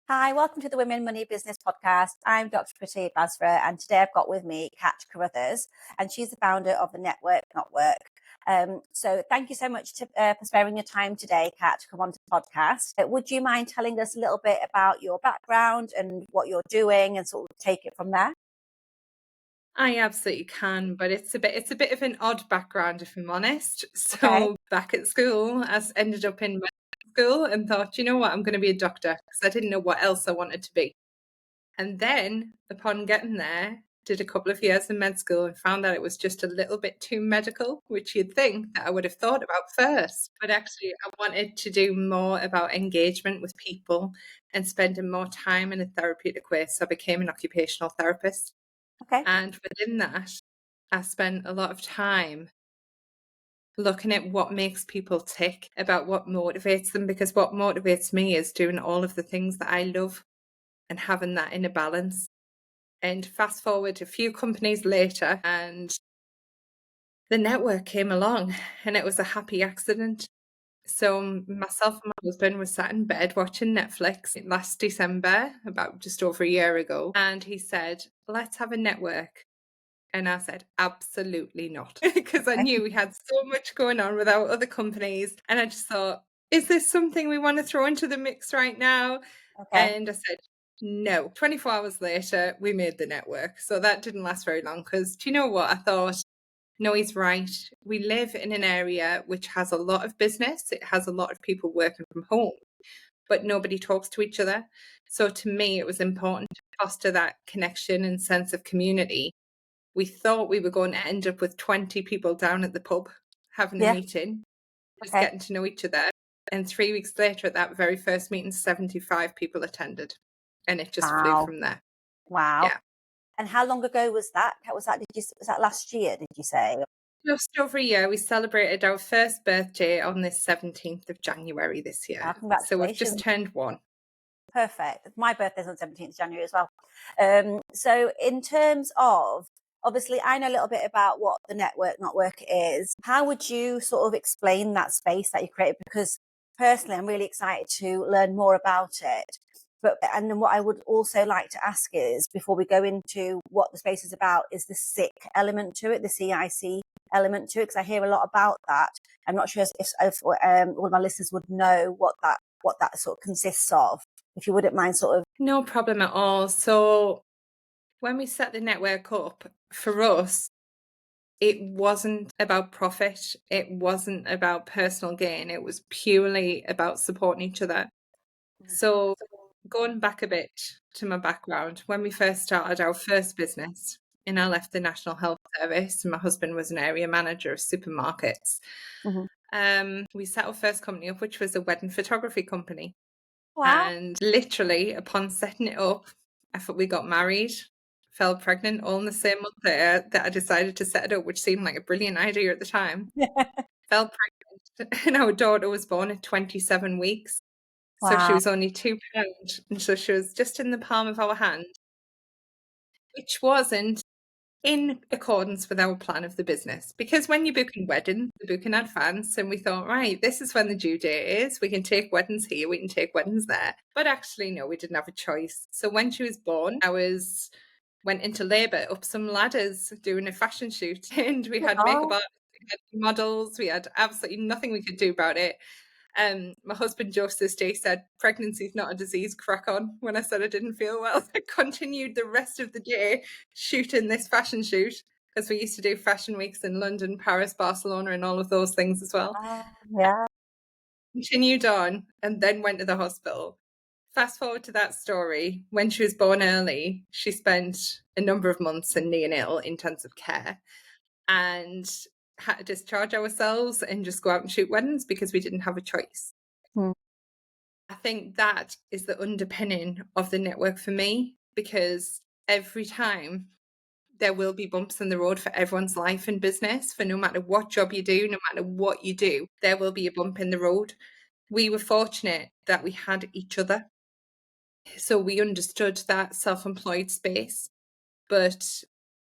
Hi, welcome to the Women Money Business Podcast. I'm Dr. Prateek Basra, and today I've got with me Kat Carruthers, and she's the founder of the NetWork NotWork. So thank you so much for sparing your time today, Kat, to come on to the podcast. Would you mind telling us a little bit about your background and what you're doing and sort of take it from there? I absolutely can, but it's a bit of an odd background, if I'm honest. So Okay. back at school, I ended up in medical school and thought, you know what, I'm going to be a doctor because I didn't know what else I wanted to be. And then, upon getting there, did a couple of years in med school and found that it was just a little bit too medical, which you'd think that I would have thought about first. But actually, I wanted to do more about engagement with people and spending more time in a therapeutic way. So I became an occupational therapist. Okay. And within that, I spent a lot of time looking at what makes people tick, about what motivates them, because what motivates me is doing all of the things that I love and having that in a balance. And fast forward a few companies later, and the network came along, and it was a happy accident. So myself and my husband were sat in bed watching Netflix last December, about just over a year ago, and he said, "Let's have a network." And I said, absolutely not, because I knew we had so much going on with our other companies. And I just thought, is this something we want to throw into the mix right now? Okay. And I said, no. 24 hours later, we made the network. So that didn't last very long because do you know what? I thought, no, he's right. We live in an area which has a lot of business. It has a lot of people working from home, but nobody talks to each other. So to me, it was important to foster that connection and sense of community. We thought we were going to end up with 20 people down at the pub having a Yeah. meeting, just Okay. getting to know each other. And 3 weeks later, at that very first meeting, 75 people attended. And it just flew Wow. from there. Wow. Yeah. And how long ago was that? Was that last year, did you say? Just over a year, we celebrated our first birthday on the 17th of January this year. So we've just Congratulations. turned one. Perfect. My birthday's on 17th January as well. So in terms of, obviously, I know a little bit about what the NetWork NotWork is. How would you sort of explain that space that you created? Because personally, I'm really excited to learn more about it. And then what I would also like to ask is, before we go into what the space is about, is the SIC element to it, the CIC element to it, because I hear a lot about that. I'm not sure if all of my listeners would know what that sort of consists of. If you wouldn't mind sort of. No problem at all. So when we set the network up, for us, it wasn't about profit. It wasn't about personal gain. It was purely about supporting each other. So going back a bit to my background, when we first started our first business, and I left the National Health Service, and my husband was an area manager of supermarkets. We set our first company up, which was a wedding photography company. Wow. And literally, upon setting it up, I thought we got married, fell pregnant all in the same month that I decided to set it up, which seemed like a brilliant idea at the time. Fell pregnant, and our daughter was born at 27 weeks. So she Wow. was only £2, and so she was just in the palm of our hand, which wasn't in accordance with our plan of the business. Because when you're booking weddings, you book in advance, and we thought, right, this is when the due date is. We can take weddings here, we can take weddings there. But actually, no, we didn't have a choice. So when she was born, went into labour up some ladders doing a fashion shoot, and we had makeup Oh, artists, we had models, we had absolutely nothing we could do about it. My husband jokes this day, said, pregnancy is not a disease, crack on, when I said I didn't feel well. I continued the rest of the day shooting this fashion shoot, because we used to do fashion weeks in London, Paris, Barcelona, and all of those things as well. yeah. Continued on and then went to the hospital. Fast forward to that story. When she was born early, she spent a number of months in neonatal intensive care and had to discharge ourselves and just go out and shoot weddings because we didn't have a choice. Hmm. I think that is the underpinning of the network for me, because every time there will be bumps in the road for everyone's life and business, for no matter what job you do, no matter what you do, there will be a bump in the road. We were fortunate that we had each other. So we understood that self-employed space, but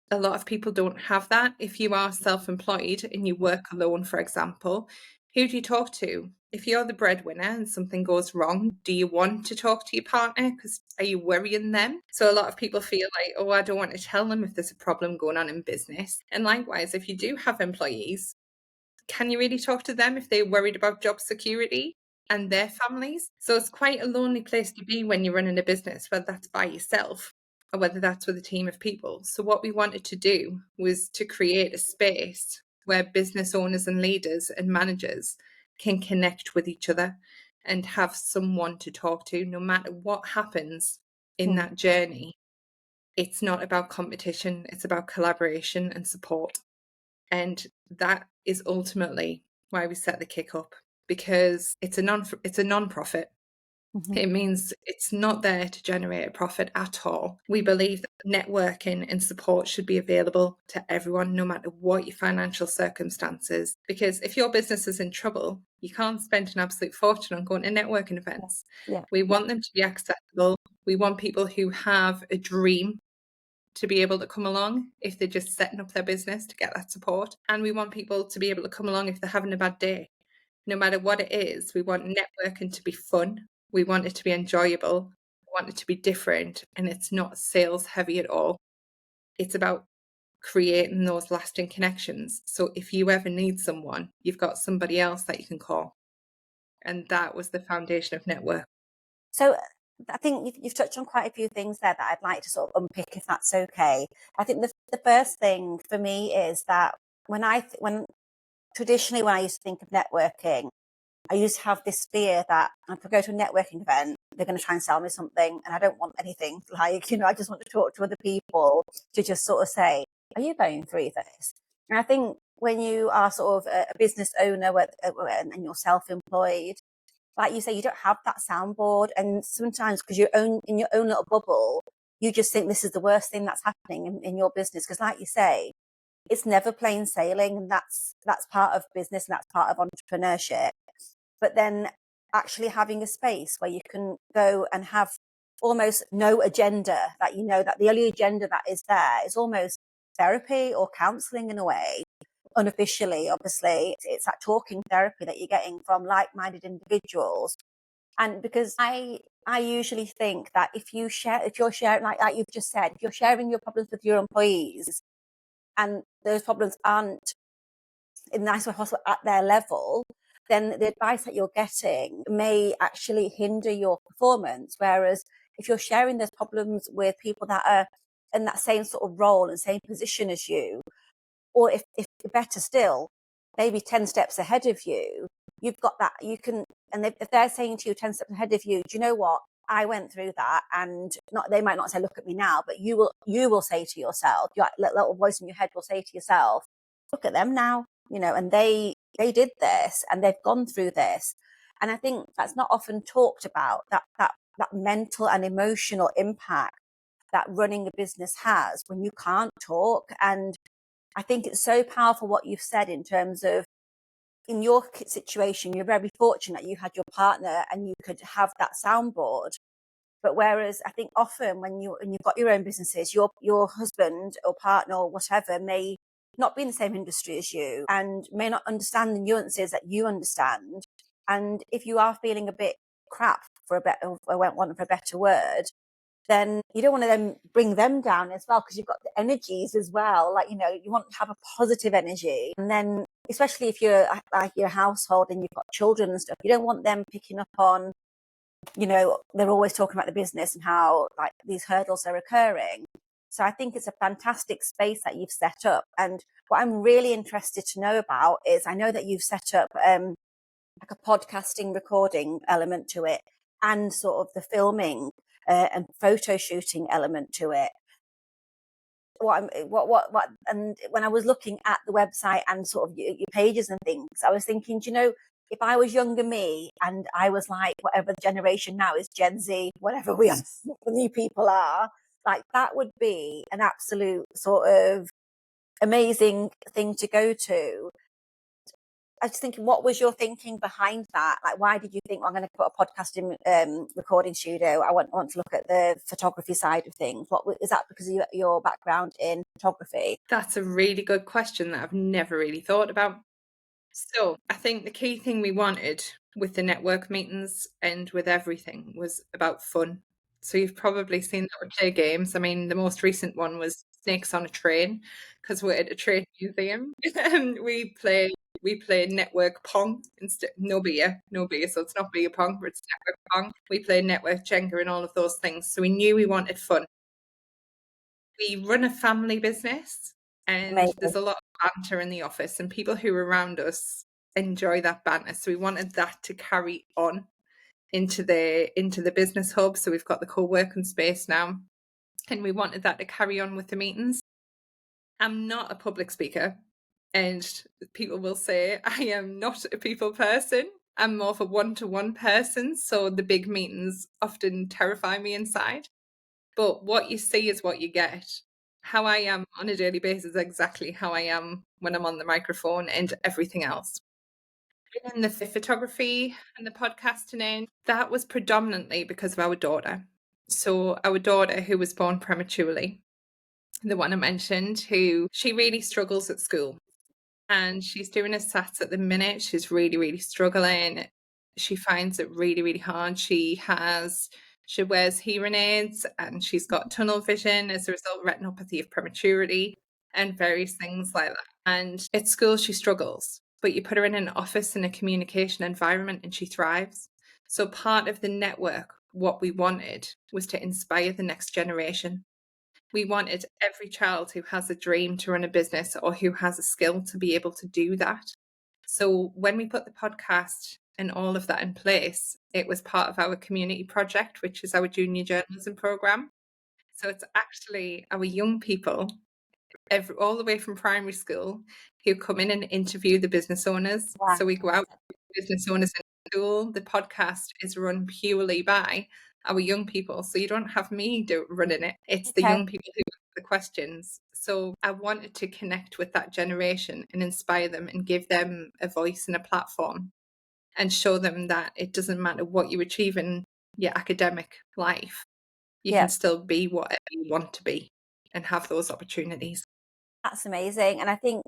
a lot of people don't have that. If you are self-employed and you work alone, for example, who do you talk to? If you're the breadwinner and something goes wrong, do you want to talk to your partner? Because are you worrying them? So a lot of people feel like, oh, I don't want to tell them if there's a problem going on in business. And likewise, if you do have employees, can you really talk to them if they're worried about job security and their families? So it's quite a lonely place to be when you're running a business, whether that's by yourself or whether that's with a team of people. So what we wanted to do was to create a space where business owners and leaders and managers can connect with each other and have someone to talk to no matter what happens in that journey. It's not about competition, it's about collaboration and support. And that is ultimately why we set the kick up, because it's a non-profit. It means it's not there to generate a profit at all. We believe that networking and support should be available to everyone, no matter what your financial circumstances. Because if your business is in trouble, you can't spend an absolute fortune on going to networking events. We want them to be accessible. We want people who have a dream to be able to come along if they're just setting up their business to get that support. And we want people to be able to come along if they're having a bad day. No matter what it is, we want networking to be fun. We want it to be enjoyable. We want it to be different. And it's not sales heavy at all. It's about creating those lasting connections. So if you ever need someone, you've got somebody else that you can call. And that was the foundation of Network. So I think you've touched on quite a few things there that I'd like to sort of unpick, if that's okay. I think the first thing for me is that when traditionally when I used to think of networking, I used to have this fear that if I go to a networking event, they're going to try and sell me something, and I don't want anything. Like, I just want to talk to other people to just sort of say, are you going through this? And I think when you are sort of a business owner and you're self-employed, like you say, you don't have that soundboard. And sometimes because in your own little bubble, you just think this is the worst thing that's happening in your business. Because like you say, it's never plain sailing, and that's part of business and that's part of entrepreneurship. But then actually having a space where you can go and have almost no agenda, that that the only agenda that is there is almost therapy or counseling in a way. Unofficially, obviously, it's that talking therapy that you're getting from like-minded individuals. And because I usually think that if you're sharing, like you've just said, if you're sharing your problems with your employees and those problems aren't in the nice way possible at their level, then the advice that you're getting may actually hinder your performance. Whereas if you're sharing those problems with people that are in that same sort of role and same position as you, or if better still, maybe 10 steps ahead of you, you've got that, you can, and if they're saying to you 10 steps ahead of you, do you know what? I went through that, and they might not say, look at me now, but you will say to yourself, your little voice in your head will say to yourself, look at them now, and they did this and they've gone through this. And I think that's not often talked about, that mental and emotional impact that running a business has when you can't talk. And I think it's so powerful what you've said in terms of, in your situation, you're very fortunate you had your partner and you could have that soundboard. But whereas I think often when you've got your own businesses, your husband or partner or whatever may not be in the same industry as you and may not understand the nuances that you understand. And if you are feeling a bit crap, for a better word, then you don't want to then bring them down as well, because you've got the energies as well. Like, you want to have a positive energy. And then, especially if you're like your household and you've got children and stuff, you don't want them picking up on, they're always talking about the business and how like these hurdles are occurring. So I think it's a fantastic space that you've set up. And what I'm really interested to know about is, I know that you've set up like a podcasting recording element to it, and sort of the filming and photo shooting element to it. And when I was looking at the website and sort of your pages and things, I was thinking, if I was younger me and I was like whatever the generation now is, Gen Z, whatever the new people are, like that would be an absolute sort of amazing thing to go to. I was thinking, what was your thinking behind that? Like, why did you think, well, I'm going to put a podcasting recording studio? I want to look at the photography side of things. Is that because of your background in photography? That's a really good question that I've never really thought about. So I think the key thing we wanted with the network meetings and with everything was about fun. So you've probably seen that we play games. I mean, the most recent one was Snakes on a Train because we're at a train museum. We play network pong instead. No beer, no beer. So it's not beer pong, but it's network pong. We play network Jenga and all of those things. So we knew we wanted fun. We run a family business and Amazing. there's a lot of banter in the office and people who are around us enjoy that banter. So we wanted that to carry on into the business hub. So we've got the co-working space now and we wanted that to carry on with the meetings. I'm not a public speaker and people will say I am not a people person. I'm more of a one-to-one person. So the big meetings often terrify me inside. But what you see is what you get. How I am on a daily basis is exactly how I am when I'm on the microphone and everything else. In the photography and the podcasting in, that was predominantly because of our daughter. So our daughter who was born prematurely, the one I mentioned, who she really struggles at school. And she's doing her SATs at the minute. She's really, really struggling. She finds it really, really hard. She wears hearing aids and she's got tunnel vision as a result of retinopathy of prematurity and various things like that. And at school, she struggles, but you put her in an office in a communication environment and she thrives. So part of the network, what we wanted was to inspire the next generation. We wanted every child who has a dream to run a business or who has a skill to be able to do that. So when we put the podcast and all of that in place, it was part of our community project, which is our junior journalism program. So it's actually our young people, all the way from primary school, who come in and interview the business owners. Wow. So we go out to business owners in school. The podcast is run purely by our young people. So you don't have me running it. It's the young people who ask the questions. So I wanted to connect with that generation and inspire them and give them a voice and a platform and show them that it doesn't matter what you achieve in your academic life. You can still be whatever you want to be and have those opportunities. That's amazing. And I think,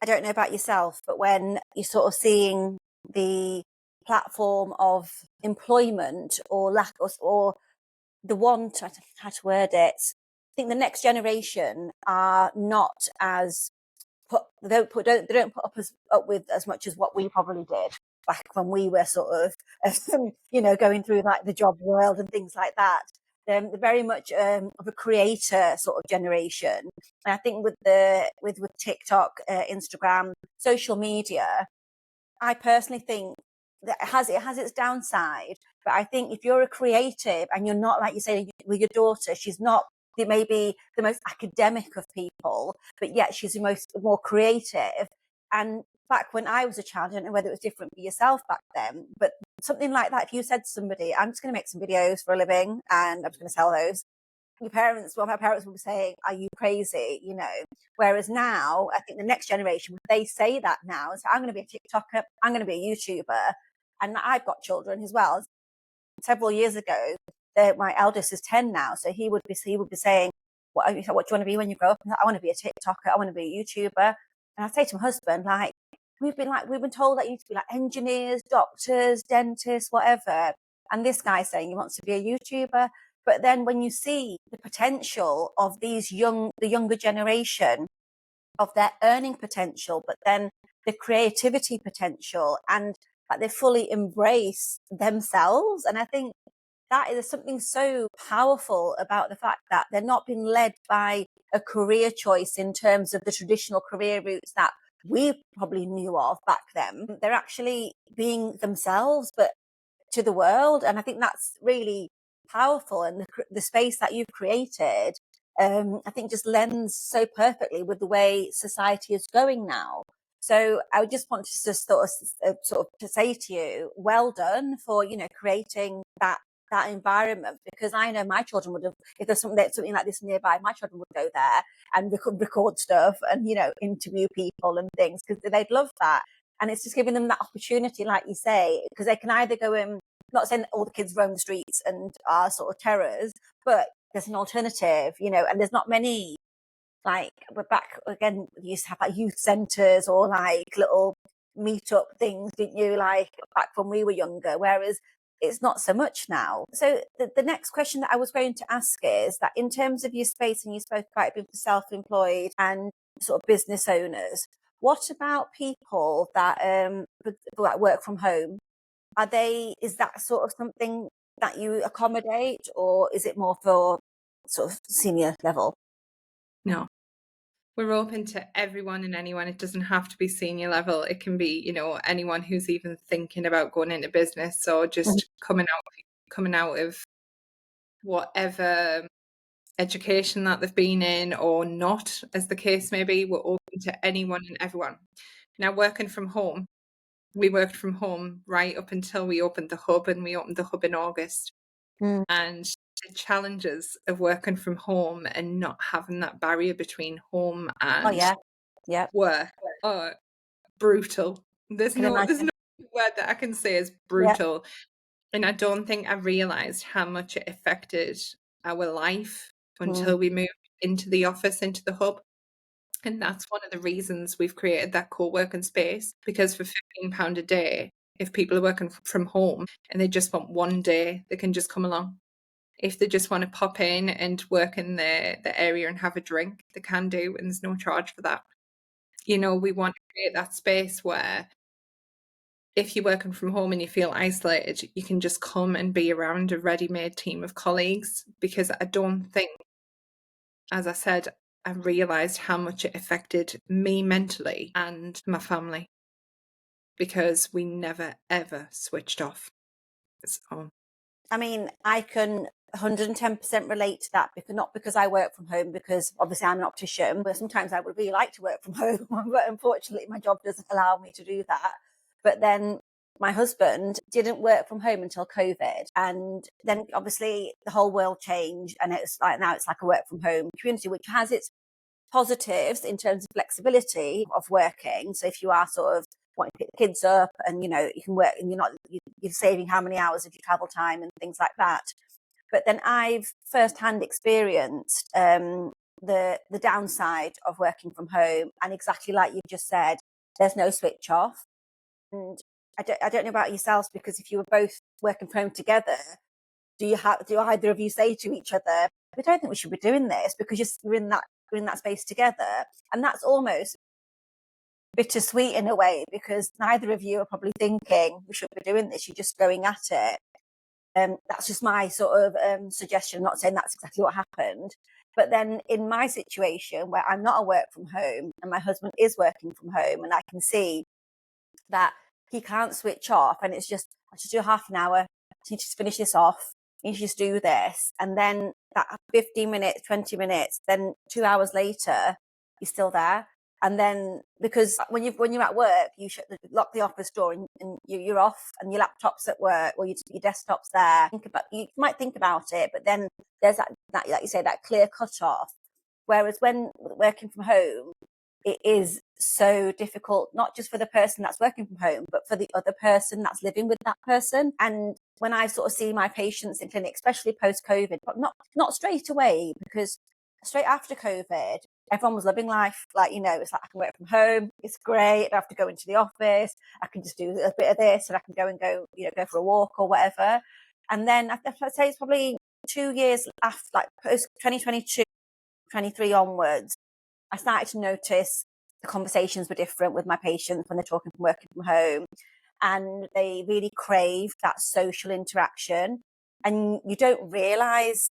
I don't know about yourself, but when you're sort of seeing the platform of employment or lack or the want, I don't know how to word it, I think the next generation are not as they don't put up with as much as what we probably did back when we were sort of going through like the job world and things like that. They're very much of a creator sort of generation. And I think with TikTok, Instagram, social media, I personally think that it has its downside. But I think if you're a creative and you're not, like you say, with your daughter, she's not maybe the most academic of people, but yet she's the more creative. And back when I was a child, I don't know whether it was different for yourself back then, but something like that, if you said to somebody, I'm just going to make some videos for a living and I'm just going to sell those, my parents will be saying, are you crazy? Whereas now, I think the next generation, they say that now. So I'm going to be a TikToker, I'm going to be a YouTuber. And I've got children as well. Several years ago, my eldest is 10 now. So he would be saying, what do you want to be when you grow up? I want to be a TikToker. I want to be a YouTuber. And I say to my husband, we've been told that you need to be like engineers, doctors, dentists, whatever. And this guy's saying he wants to be a YouTuber. But then when you see the potential of the younger generation, of their earning potential, but then the creativity potential, and that they fully embrace themselves. And I think that is something so powerful about the fact that they're not being led by a career choice in terms of the traditional career routes that we probably knew of back then. They're actually being themselves, but to the world. And I think that's really powerful. And the space that you've created, I think just lends so perfectly with the way society is going now. So I just want to just sort of to say to you, well done for, creating that environment, because I know my children would have, if there's something like this nearby, my children would go there and record stuff and, interview people and things, because they'd love that. And it's just giving them that opportunity, like you say, because they can either go in, not saying that all the kids roam the streets and are sort of terrors, but there's an alternative, and there's not many, like, we're back again, we used to have like youth centres or like little meet-up things, didn't you, like back when we were younger, whereas it's not so much now. So the next question that I was going to ask is that in terms of your space, and you spoke about being self-employed and sort of business owners, what about people that work from home? Is that sort of something that you accommodate, or is it more for sort of senior level? No. We're open to everyone and anyone. It doesn't have to be senior level. It can be, anyone who's even thinking about going into business or just coming out of whatever education that they've been in or not, as the case may be. We're open to anyone and everyone. Now, working from home, we worked from home right up until we opened the hub, and we opened the hub in August. Mm. And the challenges of working from home and not having that barrier between home and work are brutal. There's no word that I can say is brutal. And I don't think I realised how much it affected our life until we moved into the office, into the hub. And that's one of the reasons we've created that co-working space, because for £15 a day, if people are working from home and they just want one day, they can just come along. If they just want to pop in and work in the area and have a drink, they can do, and there's no charge for that. We want to create that space where if you're working from home and you feel isolated, you can just come and be around a ready-made team of colleagues, because I don't think, as I said, I realised how much it affected me mentally and my family, because we never, ever switched off. So, I mean, I can 110% relate to that, because not because I work from home, because obviously I'm an optician, but sometimes I would really like to work from home, but unfortunately my job doesn't allow me to do that. But then my husband didn't work from home until COVID, and then obviously the whole world changed, and it's like now it's like a work from home community, which has its positives in terms of flexibility of working. So if you are sort of wanting to pick the kids up, and you can work, and you're saving how many hours of your travel time and things like that. But then I've firsthand experienced the downside of working from home, and exactly like you've just said, there's no switch off. And I don't know about yourselves, because if you were both working from home together, do either of you say to each other, "We don't think we should be doing this," because you're in that space together? And that's almost bittersweet in a way, because neither of you are probably thinking we should be doing this. You're just going at it. That's just my sort of suggestion. I'm not saying that's exactly what happened. But then in my situation, where I'm not a work from home and my husband is working from home, and I can see that he can't switch off, and it's just, I just do half an hour, I need to just finish this off, you just do this, and then that 15 minutes, 20 minutes, then 2 hours later you're still there. And then, because when you're at work, you lock the office door, and you're off, and your laptop's at work, or your desktop's there. You might think about it, but then there's that like you say, that clear cut off. Whereas when working from home, it is so difficult, not just for the person that's working from home, but for the other person that's living with that person. And when I sort of see my patients in clinic, especially post-COVID, but not straight away, because straight after COVID, everyone was living life. Like, it's like, I can work from home. It's great. I don't have to go into the office. I can just do a bit of this, and I can go for a walk or whatever. And then I'd say it's probably 2 years after, like post 2022, 23 onwards, I started to notice the conversations were different with my patients when they're talking from working from home, and they really crave that social interaction. And you don't realize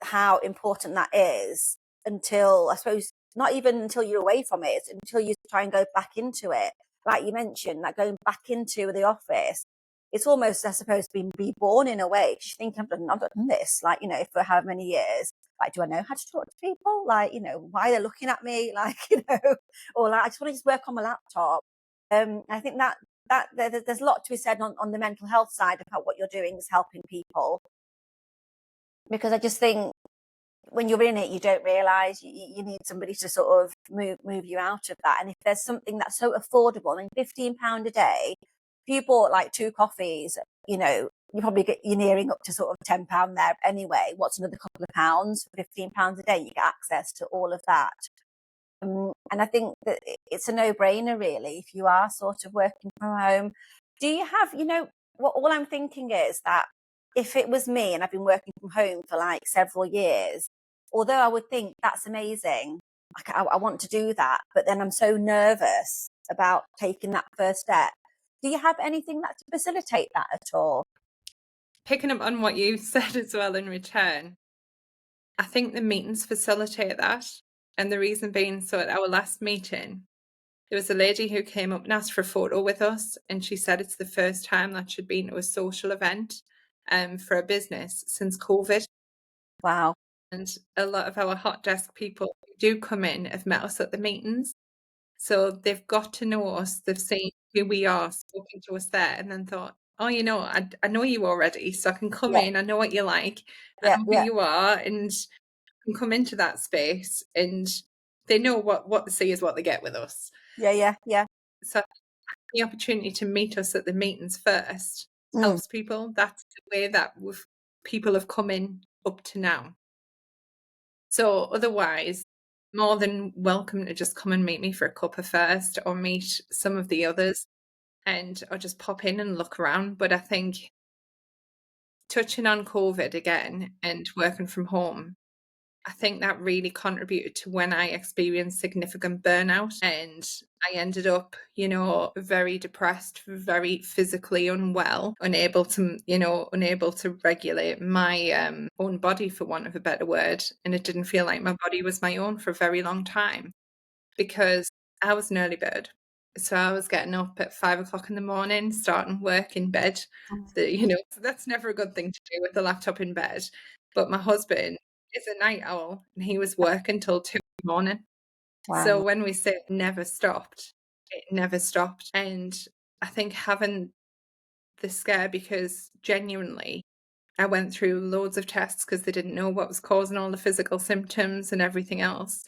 how important that is until, I suppose, not even until you're away from it, until you try and go back into it. Like you mentioned, like going back into the office, it's almost, I suppose, being reborn in a way. Because you think, I've done this, like, for how many years? Like, do I know how to talk to people? Like, why they're looking at me? Like, or like, I just want to just work on my laptop. I think that there's a lot to be said on the mental health side about what you're doing is helping people. Because I just think when you're in it, you don't realise you need somebody to sort of move you out of that. And if there's something that's so affordable, I mean, £15 a day, if you bought like 2 coffees, you probably you're nearing up to sort of £10 there anyway. What's another couple of pounds? For £15 a day, you get access to all of that. And I think that it's a no-brainer, really, if you are sort of working from home. Do you have, what all I'm thinking is that if it was me and I've been working from home for like several years, although I would think that's amazing, like I want to do that, but then I'm so nervous about taking that first step. Do you have anything that to facilitate that at all? Picking up on what you said as well in return, I think the meetings facilitate that. And the reason being, so at our last meeting, there was a lady who came up and asked for a photo with us, and she said it's the first time that she'd been to a social event for a business since COVID. Wow. And a lot of our hot desk people who do come in have met us at the meetings. So they've got to know us, they've seen who we are, spoken to us there, and then thought, oh, I know you already, so I can come Yeah, in, I know what you like, I yeah, know who yeah, you are, and can come into that space, and they know what they see is what they get with us. yeah, yeah, yeah. So the opportunity to meet us at the meetings first Mm. helps people. That's the way that people have come in up to now. So otherwise, more than welcome to just come and meet me for a cuppa first, or meet some of the others, or just pop in and look around. But I think touching on COVID again and working from home, I think that really contributed to when I experienced significant burnout, and I ended up, very depressed, very physically unwell, unable to regulate my own body, for want of a better word. And it didn't feel like my body was my own for a very long time, because I was an early bird. So I was getting up at 5 o'clock in the morning, starting work in bed. So that's never a good thing to do with the laptop in bed. But my husband is a night owl, and he was working till 2 in the morning. So Wow. when we say it never stopped, it never stopped. And I think having the scare, because genuinely I went through loads of tests because they didn't know what was causing all the physical symptoms and everything else.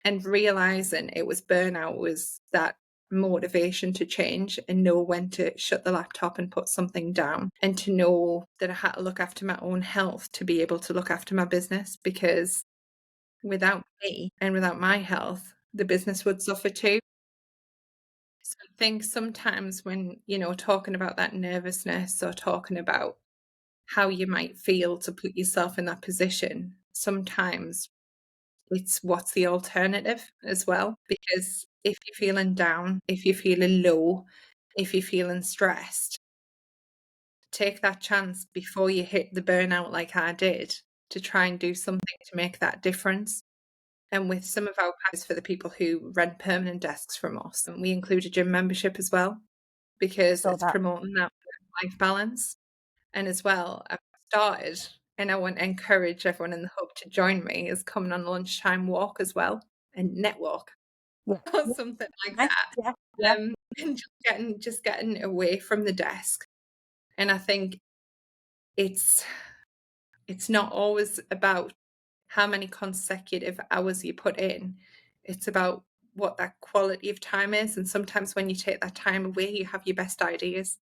And realizing it was burnout was that motivation to change and know when to shut the laptop and put something down, and to know that I had to look after my own health to be able to look after my business, because without me and without my health, the business would suffer too. So I think sometimes when, talking about that nervousness, or talking about how you might feel to put yourself in that position, sometimes it's what's the alternative as well. Because if you're feeling down, if you're feeling low, if you're feeling stressed, take that chance before you hit the burnout like I did, to try and do something to make that difference. And with some of our packages for the people who rent permanent desks from us, and we include a gym membership as well, because Saw it's that. promoting that work-life balance. And as well, I've started, and I want to encourage everyone in the hub to join me, is coming on lunchtime walk as well, and network Yeah. or Yeah. something like Nice. that. Yeah. Yeah. And just getting away from the desk. And I think it's not always about how many consecutive hours you put in. It's about what that quality of time is. And sometimes when you take that time away, you have your best ideas.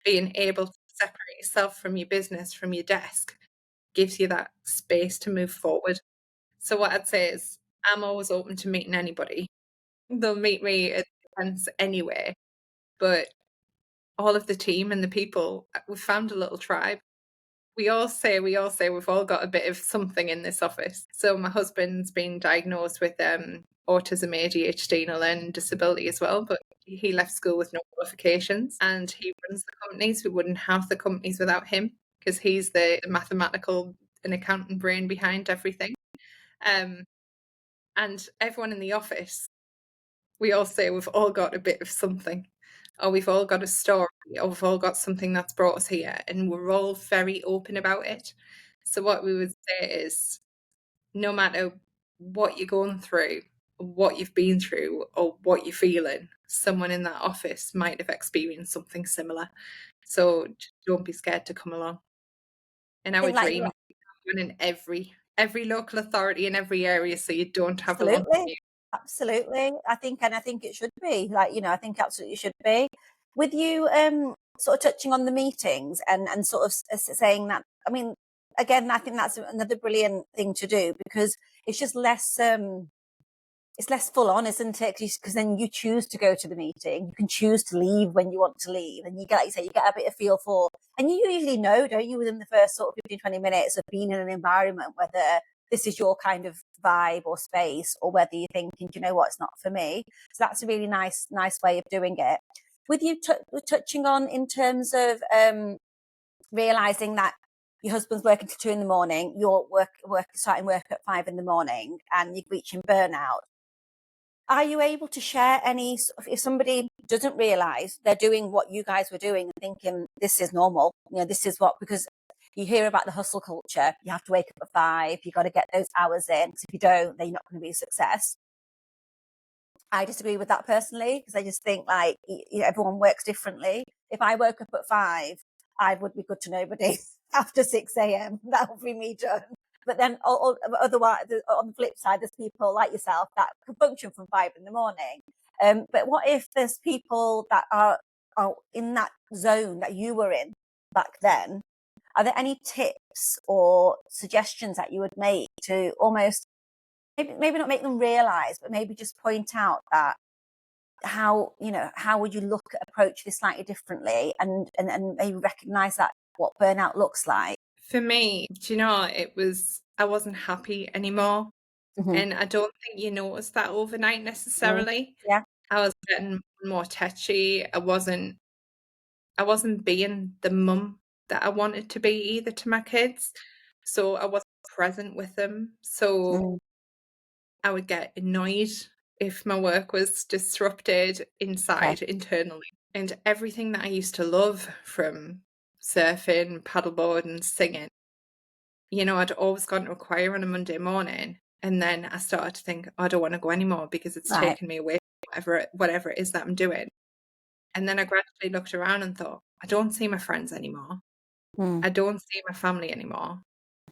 Being able to separate yourself from your business, from your desk, gives you that space to move forward. So what I'd say is, I'm always open to meeting anybody. They'll meet me at events anyway. But all of the team and the people, we've found a little tribe. We all say we've all got a bit of something in this office. So my husband's been diagnosed with autism, ADHD, and a learning disability as well, but he left school with no qualifications, and he runs the companies. We wouldn't have the companies without him, because he's the mathematical and accounting brain behind everything. And everyone in the office, we all say we've all got a bit of something, or we've all got a story, or we've all got something that's brought us here, and we're all very open about it. So what we would say is, no matter what you're going through, what you've been through, or what you're feeling, someone in that office might have experienced something similar. So don't be scared to come along. And I our think like dream is one in every local authority in every area, so you don't have a long absolutely, commute. absolutely. I think it should be like, I think absolutely should be. With you, sort of touching on the meetings and sort of saying that, I mean, again, I think that's another brilliant thing to do, because it's just less, it's less full on, isn't it? Because then you choose to go to the meeting. You can choose to leave when you want to leave. And you get, like you say, you get a bit of feel for, and you usually know, don't you, within the first sort of 15, 20 minutes of being in an environment, whether this is your kind of vibe or space, or whether you're thinking, do you know what, it's not for me. So that's a really nice way of doing it. With you touching on in terms of realizing that your husband's working till 2 a.m, you're starting work at 5 a.m, and you're reaching burnout. Are you able to share any, if somebody doesn't realize they're doing what you guys were doing and thinking this is normal, this is what, because you hear about the hustle culture, you have to wake up at 5, you got to get those hours in, because if you don't, then you're not going to be a success. I disagree with that personally, because I just think like, everyone works differently. If I woke up at 5, I would be good to nobody after 6 a.m. That would be me done. But then otherwise, on the flip side, there's people like yourself that can function from 5 a.m. But what if there's people that are in that zone that you were in back then? Are there any tips or suggestions that you would make to almost, maybe not make them realize, but maybe just point out that how would you approach this slightly differently, and maybe recognize that what burnout looks like? For me, do you know, I wasn't happy anymore. Mm-hmm. And I don't think you noticed that overnight necessarily. Yeah. I was getting more touchy. I wasn't being the mum that I wanted to be either to my kids. So I wasn't present with them. So I would get annoyed if my work was disrupted inside, internally. And everything that I used to love, from surfing, paddleboarding, singing, I'd always gone to a choir on a Monday morning. And then I started to think, I don't want to go anymore because it's taken me away from whatever it is that I'm doing. And then I gradually looked around and thought, I don't see my friends anymore. I don't see my family anymore.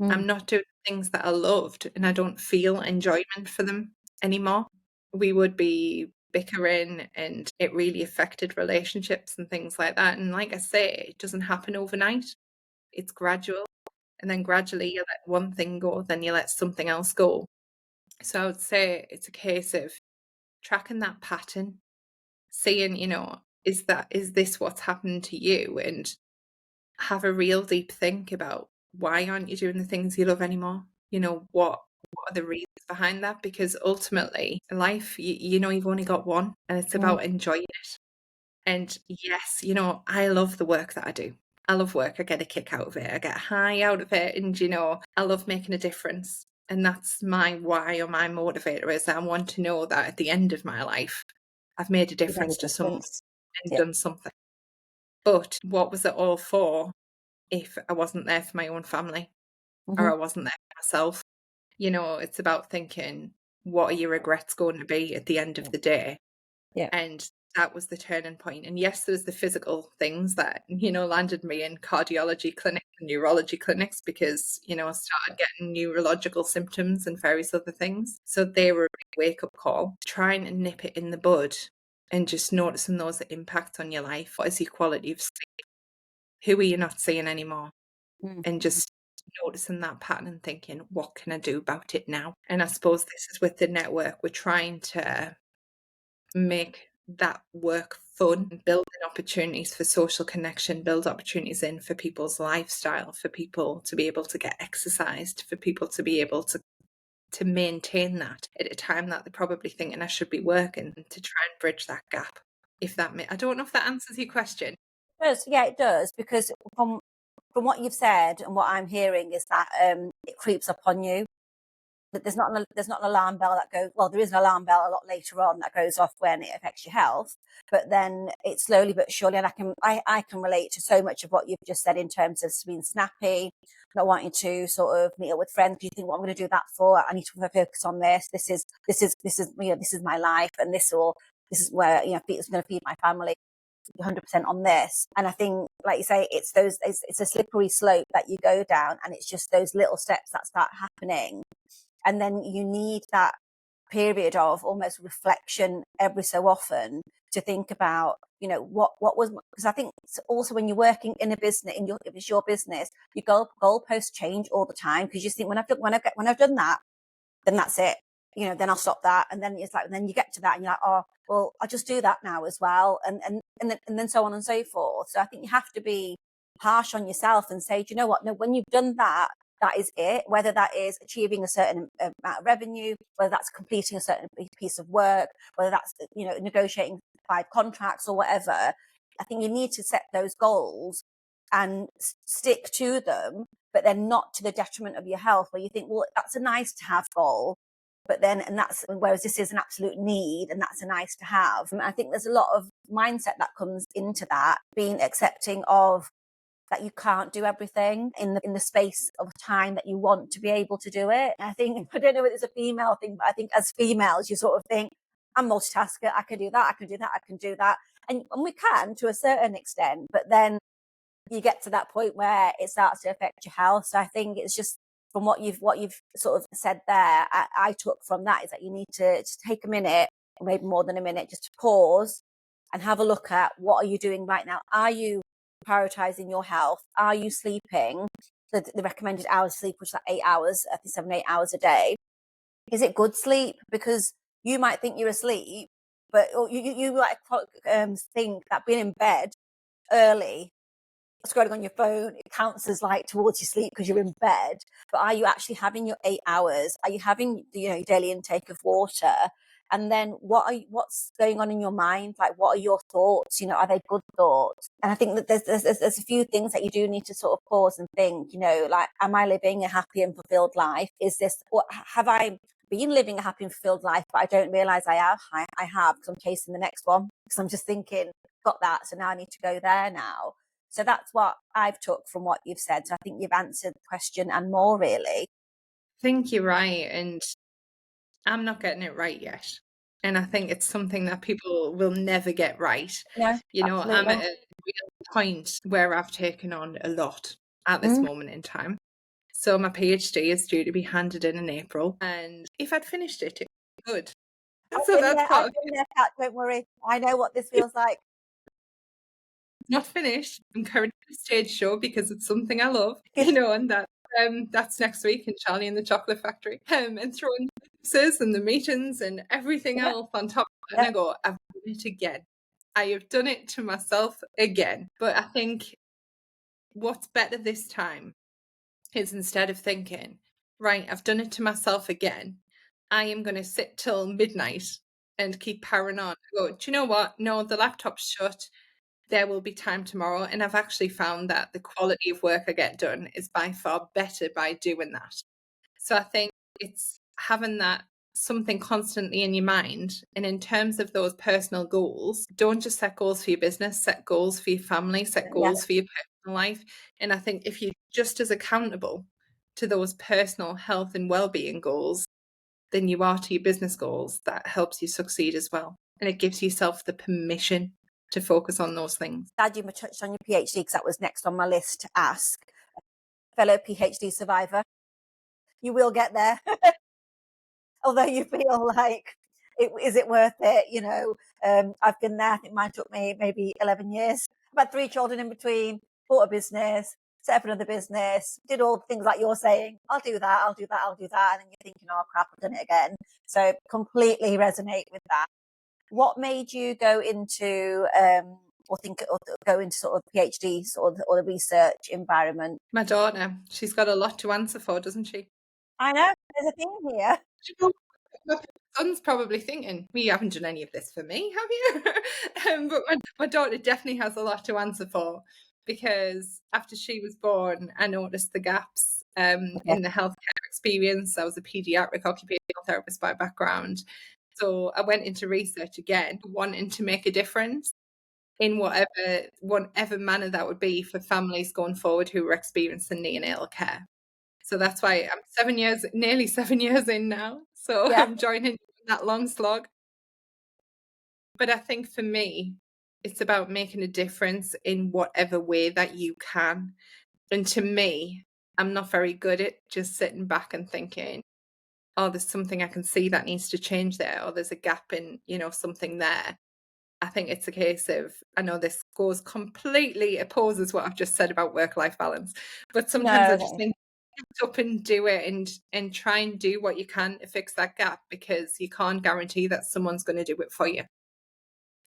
I'm not doing things that I loved, and I don't feel enjoyment for them anymore. We would be bickering, and it really affected relationships and things like that. And like I say, it doesn't happen overnight. It's gradual. And then gradually you let one thing go, then you let something else go. So I would say it's a case of tracking that pattern, seeing, is this what's happened to you? And have a real deep think about, why aren't you doing the things you love anymore? What are the reasons behind that? Because ultimately, in life, you've only got one, and it's about enjoying it. And yes, I love the work that I do. I love work. I get a kick out of it. I get a high out of it. And, I love making a difference. And that's my why, or my motivator, is I want to know that at the end of my life, I've made a difference to someone and done something. But what was it all for if I wasn't there for my own family, or I wasn't there for myself? It's about thinking, what are your regrets going to be at the end of the day? And that was the turning point. And yes, there was the physical things that, landed me in cardiology clinics and neurology clinics, because, I started getting neurological symptoms and various other things. So they were a big wake-up call, trying to nip it in the bud and just noticing those impacts on your life. What is your quality of sleep? Who are you not seeing anymore? And just noticing that pattern and thinking, what can I do about it now? And I suppose this is with the network. We're trying to make that work fun, building opportunities for social connection, build opportunities in for people's lifestyle, for people to be able to get exercised, for people to be able to maintain that at a time that they're probably thinking, I should be working, to try and bridge that gap. I don't know if that answers your question. It does. Yeah, it does, because from what you've said and what I'm hearing is that it creeps up on you. That there's not an alarm bell that goes, well, there is an alarm bell a lot later on that goes off when it affects your health, but then it's slowly but surely, and I can relate to so much of what you've just said in terms of being snappy, not wanting to sort of meet up with friends. You think, what am I going to do that for? I need to focus on this. This is this is my life, and this is where it's going to feed my family. 100% on this. And I think, like you say, it's a slippery slope that you go down, and it's just those little steps that start happening. And then you need that period of almost reflection every so often to think about, what was, because I think also when you're working in a business, if it's your business, your goalposts change all the time, because you think, when I've done that, then that's it. then I'll stop that. And then it's like, and then you get to that and you're like, oh, well, I'll just do that now as well. And then so on and so forth. So I think you have to be harsh on yourself and say, do you know what? No, when you've done that, that is it. Whether that is achieving a certain amount of revenue, whether that's completing a certain piece of work, whether that's, negotiating 5 contracts or whatever. I think you need to set those goals and stick to them, but then not to the detriment of your health, where you think, well, that's a nice to have goal, but then, whereas this is an absolute need and that's a nice to have. And I think there's a lot of mindset that comes into that, being accepting of that you can't do everything in the space of time that you want to be able to do it. And I think, I don't know if it's a female thing, but I think as females, you sort of think, I'm multitasker, I can do that, I can do that, I can do that. And we can to a certain extent, but then you get to that point where it starts to affect your health. So I think it's just, from what you've sort of said there, I took from that is that you need to just take a minute, or maybe more than a minute, just to pause and have a look at what are you doing right now. Are you prioritizing your health? Are you sleeping the recommended hours of sleep, which is like 8 hours, I think 7, 8 hours a day? Is it good sleep? Because you might think you're asleep, but you might think that being in bed early, scrolling on your phone, it counts as like towards your sleep because you're in bed. But are you actually having your 8 hours? Are you having your daily intake of water? And then what's going on in your mind? Like, what are your thoughts? Are they good thoughts? And I think that there's a few things that you do need to sort of pause and think, like, am I living a happy and fulfilled life? Is this, or have I been living a happy and fulfilled life, but I don't realize I have? I have, because I'm chasing the next one, because I'm just thinking, got that, so now I need to go there now. So that's what I've took from what you've said. So I think you've answered the question and more, really. I think you're right, and I'm not getting it right yet. And I think it's something that people will never get right. No, I'm absolutely. at a real point where I've taken on a lot at this moment in time. So my PhD is due to be handed in April, and if I'd finished it, it would be good. So that's part I've of been there, Kat, don't worry. I know what this feels like. not finished. I'm currently at a stage show because it's something I love, and that's next week in Charlie and the Chocolate Factory. And throwing the and the meetings and everything else on top of it. And I go, I've done it again. I have done it to myself again. But I think what's better this time is, instead of thinking, right, I've done it to myself again, I am going to sit till midnight and keep powering on. I go, do you know what? No, the laptop's shut. There will be time tomorrow. And I've actually found that the quality of work I get done is by far better by doing that. So I think it's having that something constantly in your mind. And in terms of those personal goals, don't just set goals for your business, set goals for your family, set goals for your personal life. And I think if you're just as accountable to those personal health and well-being goals than you are to your business goals, that helps you succeed as well. And it gives yourself the permission to focus on those things. Glad you touched on your PhD, because that was next on my list to ask. Fellow PhD survivor, you will get there. Although you feel like, is it worth it? I've been there. I think mine took me maybe 11 years. I've had 3 children in between, bought a business, set up another business, did all the things like you're saying. I'll do that, I'll do that, I'll do that. And then you're thinking, oh crap, I've done it again. So completely resonate with that. What made you go into or go into sort of PhD or the research environment? My daughter, she's got a lot to answer for, doesn't she? I know, there's a theme here. My son's probably thinking, we haven't done any of this for me, have you? But my daughter definitely has a lot to answer for, because after she was born, I noticed the gaps in the healthcare experience. I was a paediatric occupational therapist by background. So I went into research again, wanting to make a difference in whatever manner that would be for families going forward who were experiencing neonatal care. So that's why I'm nearly 7 years in now. So I'm joining that long slog. But I think for me, it's about making a difference in whatever way that you can. And to me, I'm not very good at just sitting back and thinking, oh, there's something I can see that needs to change there, or there's a gap in, something there. I think it's a case of, I know this goes completely opposes what I've just said about work-life balance, but sometimes I just think, up and do it and try and do what you can to fix that gap, because you can't guarantee that someone's going to do it for you.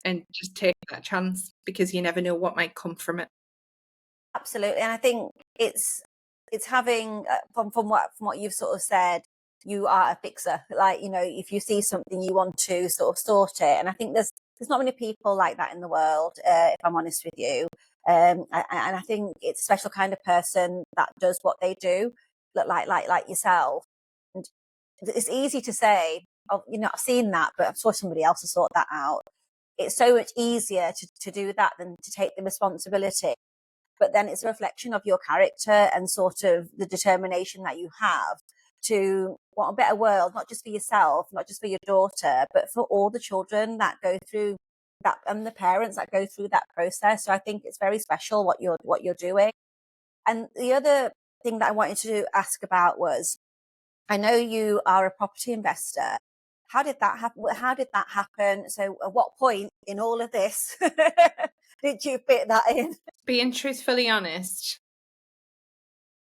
And just take that chance, because you never know what might come from it. Absolutely. And I think it's having from what you've sort of said, you are a fixer. Like, you know, if you see something, you want to sort of sort it. And I think there's not many people like that in the world, if I'm honest with you. And I think it's a special kind of person that does what they do, like yourself. And it's easy to say, oh, you know, I've seen that, but I'm sure somebody else has sort that out. It's so much easier to do that than to take the responsibility. But then it's a reflection of your character and sort of the determination that you have to want a better world, not just for yourself, not just for your daughter, but for all the children that go through that and the parents that go through that process. So I think it's very special what you're doing. And the other thing that I wanted to ask about was, I know you are a property investor. How did that happen? How did that happen? So at what point in all of this did you fit that in? Being truthfully honest,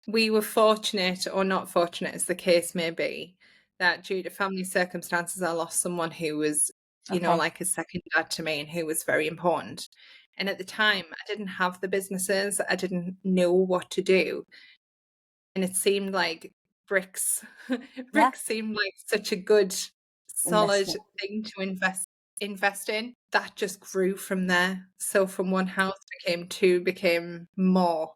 we were fortunate, or not fortunate as the case may be, that due to family circumstances, I lost someone who was, you know, Okay. like a second dad to me, and who was very important. And at the time, I didn't have the businesses, I didn't know what to do. And it seemed like bricks, Yeah. bricks seemed like such a good, solid Investment. thing to invest in. That just grew from there. So from one house became two, became more.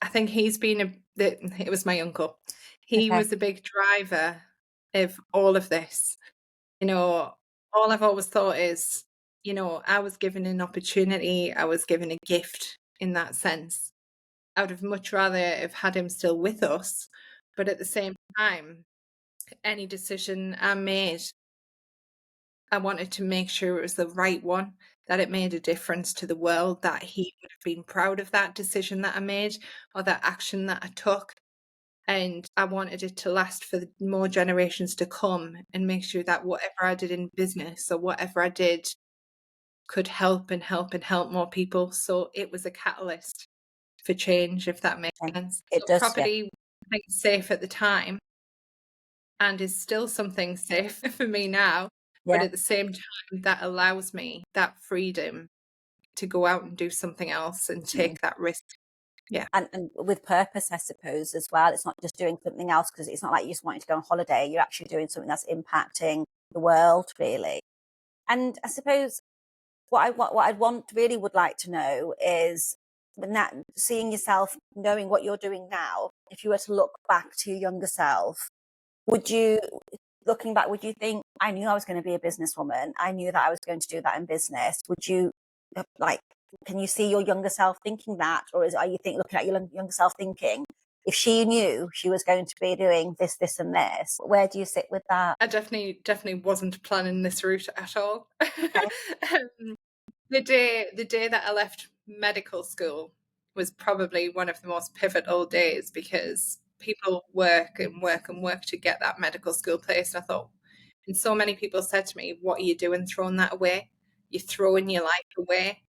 I think he's been it was my uncle. He Okay. was a big driver of all of this. You know, all I've always thought is, you know, I was given an opportunity, I was given a gift in that sense. I would have much rather have had him still with us, but at the same time, any decision I made, I wanted to make sure it was the right one, that it made a difference to the world, that he would have been proud of that decision that I made, or that action that I took. And I wanted it to last for more generations to come, and make sure that whatever I did in business, or whatever I did, could help and help and help more people. So it was a catalyst for change, if that makes Okay. sense. It So does. Yeah. property, I think, safe at the time, and is still something safe for me now. But Yeah. at the same time, that allows me that freedom to go out and do something else and Mm. take that risk. Yeah. And with purpose, I suppose, as well. It's not just doing something else, because it's not like you just wanting to go on holiday. You're actually doing something that's impacting the world, really. And I suppose what I want really would like to know is, when that, seeing yourself, knowing what you're doing now, if you were to look back to your younger self, would you, looking back, would you think, I knew I was going to be a businesswoman, I knew that I was going to do that in business? Would you, like, can you see your younger self thinking that, or are you looking at your younger self thinking, if she knew she was going to be doing this, this, and this? Where do you sit with that? I definitely wasn't planning this route at all. Okay. um, the day that I left medical school was probably one of the most pivotal days, because people work and work and work to get that medical school place. And I thought, and so many people said to me, "What are you doing throwing that away? You're throwing your life away."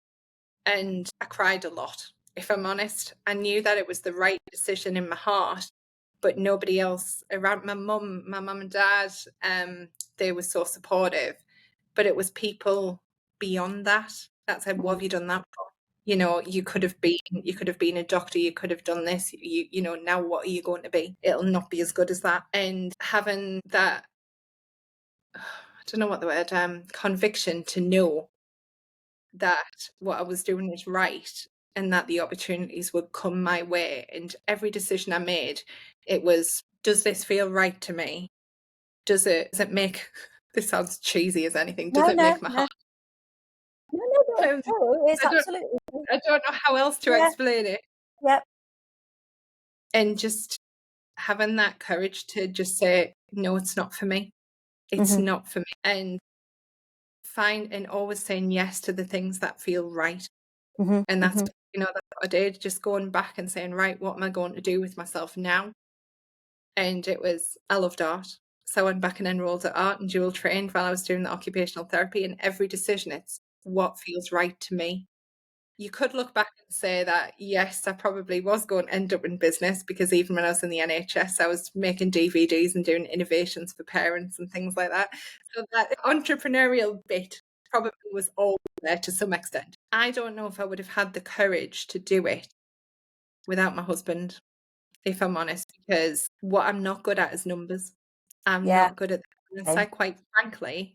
And I cried a lot, if I'm honest. I knew that it was the right decision in my heart, but nobody else around. My mum and dad, they were so supportive, but it was people beyond that said, "What Mhm. have you done that for? You know, you could have been a doctor, you could have done this, you know, now what are you going to be? It'll not be as good as that." And having that, I don't know what the word, conviction to know that what I was doing was right, and that the opportunities would come my way. And every decision I made, it was, does this feel right to me? Does it make, this sounds cheesy as anything, does No, it no, make my no, heart? no, no, no, Um, no, it's I don't absolutely. I don't know how else to Yeah. explain it. Yep. And just having that courage to just say, no, it's not for me. It's Hmm. not for me. And always saying yes to the things that feel right. Hmm. And that's, Hmm. you know, that's what I did, just going back and saying, right, what am I going to do with myself now? And it was, I loved art. So I went back and enrolled at art and dual trained while I was doing the occupational therapy. And every decision, it's what feels right to me. you could look back and say that, yes, I probably was going to end up in business, because even when I was in the NHS, I was making DVDs and doing innovations for parents and things like that. So that entrepreneurial bit probably was all there to some extent. I don't know if I would have had the courage to do it without my husband, if I'm honest, because what I'm not good at is numbers. I'm Yeah. not good at that. And Same. so quite frankly,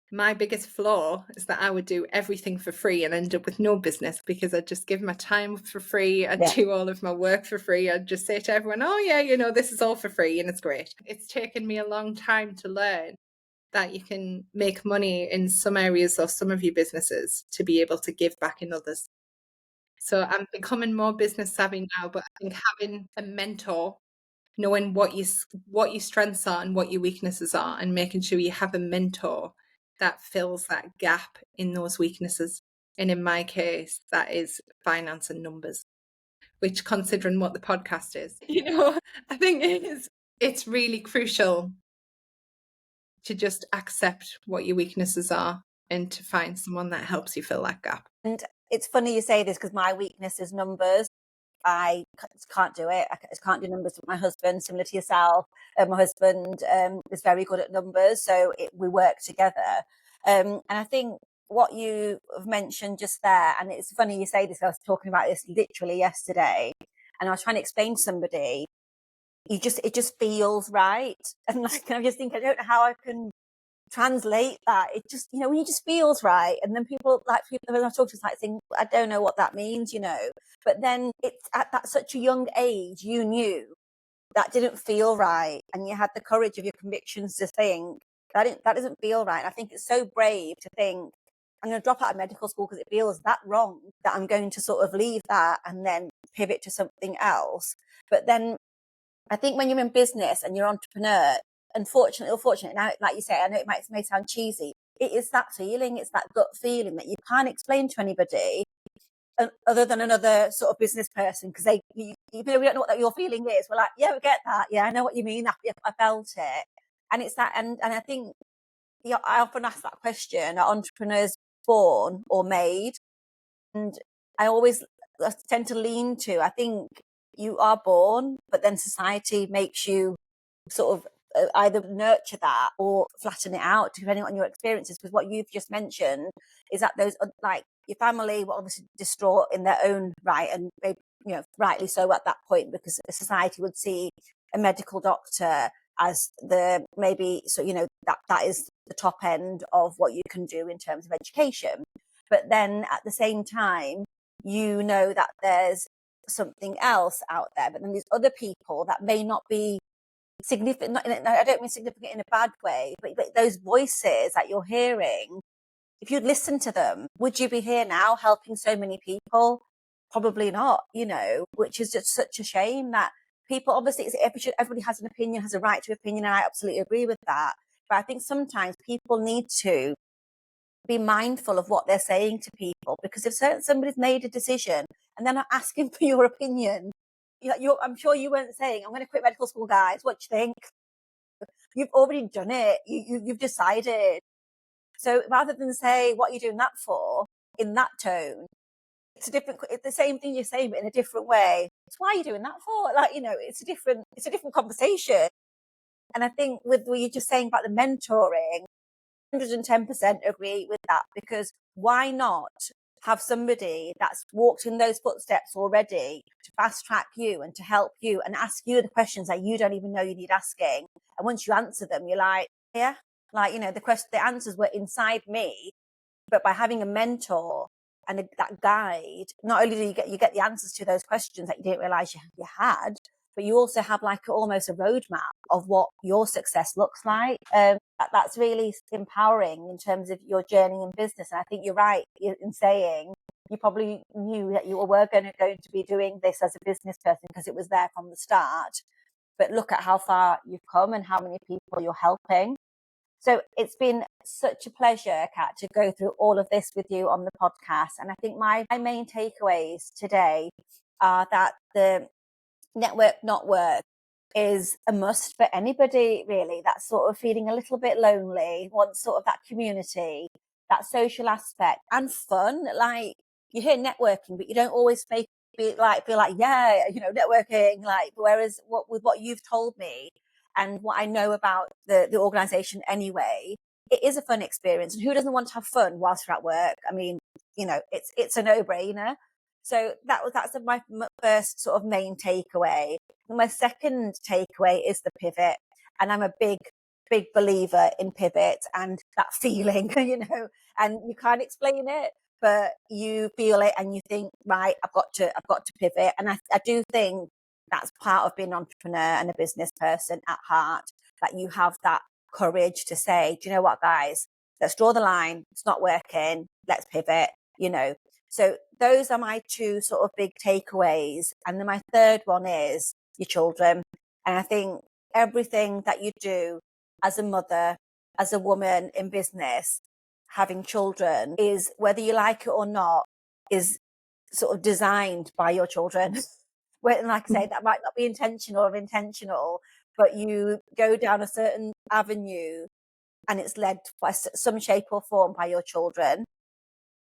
my biggest flaw is that I would do everything for free and end up with no business, because I'd just give my time for free. I'd Yeah. do all of my work for free. I'd just say to everyone, oh yeah, you know, this is all for free and it's great. It's taken me a long time to learn that you can make money in some areas of some of your businesses to be able to give back in others. So I'm becoming more business savvy now, but I think having a mentor, knowing what your strengths are and what your weaknesses are, and making sure you have a mentor that fills that gap in those weaknesses. And in my case, that is finance and numbers, which, considering what the podcast is, you know, I think it's really crucial to just accept what your weaknesses are and to find someone that helps you fill that gap. And it's funny you say this, because my weakness is numbers. I can't do it. I just can't do numbers with my husband, similar to yourself. My husband is very good at numbers, so we work together. And I think what you have mentioned just there, and it's funny you say this, I was talking about this literally yesterday, and I was trying to explain to somebody, it just feels right. And like, I'm just thinking, I don't know how I can translate that. It just, when it just feels right. And then people when I talk to us, like saying, I don't know what that means, but then it's at that such a young age, you knew that didn't feel right. And you had the courage of your convictions to think that doesn't feel right. And I think it's so brave to think, I'm going to drop out of medical school because it feels that wrong, that I'm going to sort of leave that and then pivot to something else. But then I think when you're in business and you're an entrepreneur, unfortunately or fortunately, now, like you say, I know it may sound cheesy, it is that feeling, it's that gut feeling that you can't explain to anybody other than another sort of business person, because even though we don't know what your feeling is, we're like, yeah, we get that. Yeah, I know what you mean. I felt it. And it's that, and I think, I often ask that question, are entrepreneurs born or made? And I always tend to lean to, I think you are born, but then society makes you sort of either nurture that or flatten it out, depending on your experiences. Because what you've just mentioned is that those, like, your family were obviously distraught in their own right, and they, rightly so at that point, because society would see a medical doctor as the maybe, so that is the top end of what you can do in terms of education. But then at the same time, that there's something else out there, but then there's other people that may not be significant. I don't mean significant in a bad way, but those voices that you're hearing, if you'd listen to them, would you be here now helping so many people? Probably not, which is just such a shame that people, obviously, everybody has an opinion, has a right to opinion, and I absolutely agree with that. But I think sometimes people need to be mindful of what they're saying to people, because if somebody's made a decision and they're not asking for your opinion, I'm sure you weren't saying, I'm going to quit medical school, guys. What do you think? You've already done it. You've decided. So rather than say, what are you doing that for, in that tone, it's the same thing you're saying, but in a different way. It's, why are you doing that for? Like, it's a different conversation. And I think with what you're just saying about the mentoring, 110% agree with that, because why not have somebody that's walked in those footsteps already to fast track you and to help you and ask you the questions that you don't even know you need asking. And once you answer them, you're like, yeah, like, the answers were inside me. But by having a mentor and that guide, not only do you get the answers to those questions that you didn't realize you had, but you also have like almost a roadmap of what your success looks like. That's really empowering in terms of your journey in business. And I think you're right in saying you probably knew that you were going to be doing this as a business person because it was there from the start. But look at how far you've come and how many people you're helping. So it's been such a pleasure, Kat, to go through all of this with you on the podcast. And I think my main takeaways today are that the NetWork NotWork is a must for anybody, really, that's sort of feeling a little bit lonely, wants sort of that community, that social aspect and fun. Like, you hear networking, but you don't always feel like, yeah, networking, like, whereas with what you've told me and what I know about the organization anyway, it is a fun experience. And who doesn't want to have fun whilst you're at work? I mean, it's a no-brainer. So that's my first sort of main takeaway. My second takeaway is the pivot. And I'm a big believer in pivot and that feeling, and you can't explain it, but you feel it and you think, right, I've got to pivot. And I do think that's part of being an entrepreneur and a business person at heart, that you have that courage to say, do you know what, guys, let's draw the line. It's not working. Let's pivot, So those are my two sort of big takeaways. And then my third one is your children. And I think everything that you do as a mother, as a woman in business, having children, is, whether you like it or not, is sort of designed by your children. And like I say, that might not be intentional or intentional, but you go down a certain avenue and it's led by some shape or form by your children.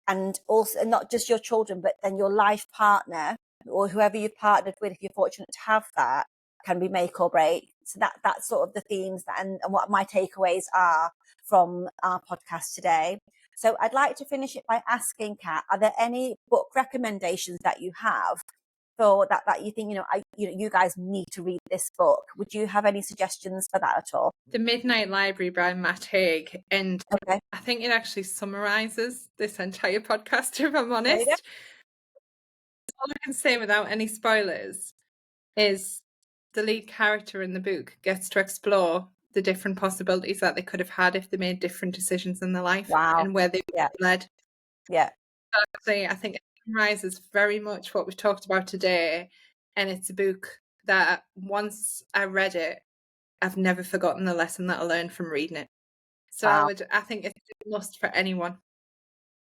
And also not just your children, but then your life partner or whoever you've partnered with, if you're fortunate to have that, can be make or break. So that's sort of the themes and what my takeaways are from our podcast today. So I'd like to finish it by asking, Kat, are there any book recommendations that you have for that you think, you guys need to read this book? Would you have any suggestions for that at all? The Midnight Library by Matt Haig. And okay. I think it actually summarizes this entire podcast, if I'm honest. All I can say without any spoilers is the lead character in the book gets to explore the different possibilities that they could have had if they made different decisions in their life. Wow. And where they led. Yeah. I think it summarizes very much what we've talked about today. And it's a book that once I read it, I've never forgotten the lesson that I learned from reading it. So wow. I think it's a must for anyone.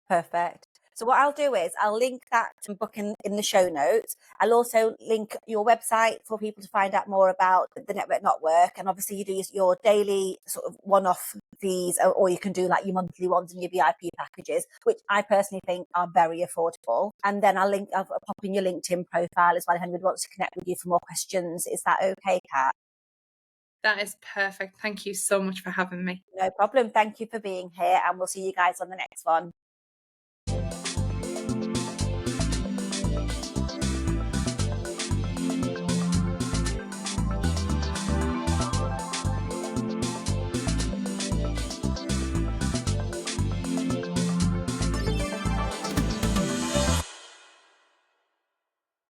Perfect. So what I'll do is I'll link that book in the show notes. I'll also link your website for people to find out more about the NetWork NotWork. And obviously you do your daily sort of one-off fees, or you can do like your monthly ones and your VIP packages, which I personally think are very affordable. And then I'll pop in your LinkedIn profile as well if anyone wants to connect with you for more questions. Is that okay, Kat? That is perfect. Thank you so much for having me. No problem. Thank you for being here, and we'll see you guys on the next one.